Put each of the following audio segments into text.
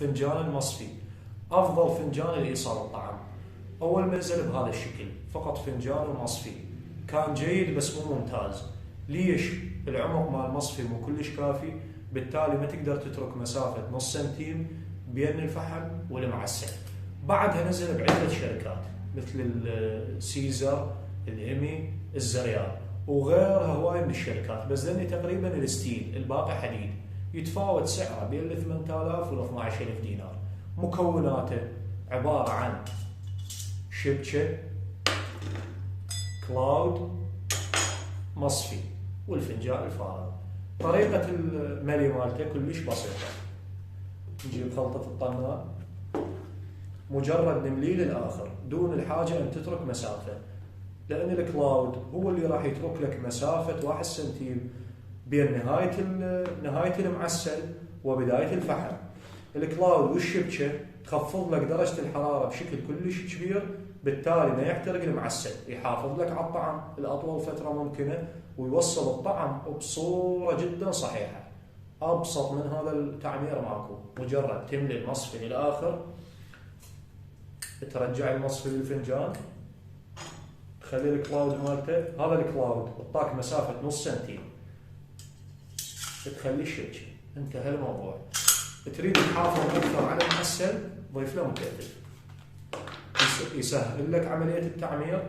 فنجان المصفي أفضل فنجان لإيصال الطعام. أول ما نزل بهذا الشكل فقط فنجان ومصفي كان جيد بس مو ممتاز. ليش؟ العمق مال المصفي مو كلش كافي، بالتالي ما تقدر تترك مسافة نص سنتيم بين الفحم والمعسل. بعدها نزل بعدة شركات مثل السيزر، الإيمي، الزريان وغيرها هواي من الشركات، بس ذني تقريبا الستيل، الباقي حديد. يتفاوت سعره بين ال 8000 وال 12000 دينار. مكوناته عبارة عن شبكة، كلاود، مصفي، والفنجان الفارغ. طريقة الملي مالته كلش بسيطة. نجيب خلطة الطنان، مجرد نمليه للآخر دون الحاجة أن تترك مسافة، لأن الكلاود هو اللي راح يترك لك مسافة 1 سنتيم بين نهاية المعسل وبداية الفحم. الكلاود والشبكة تخفض لك درجة الحرارة بشكل كلش كبير، بالتالي ما يحترق المعسل، يحافظ لك على الطعم لأطول فترة ممكنة ويوصل الطعم بصورة جدا صحيحة. أبسط من هذا التعمير ماكو. مجرد تملي المصفي للآخر، ترجع المصفي للفنجان، تخلي الكلاود مالته، هذا الكلاود بطاك مسافة نص سنتيم، تخلي الشبكة، انتهى الموضوع. تريد تحافظ أكثر على المعسل، ضيف له مكثف يسهل لك عملية التعمير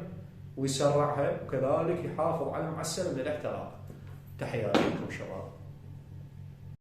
ويسرعها، وكذلك يحافظ على المعسل من الاحتراق. تحياتي لكم شباب.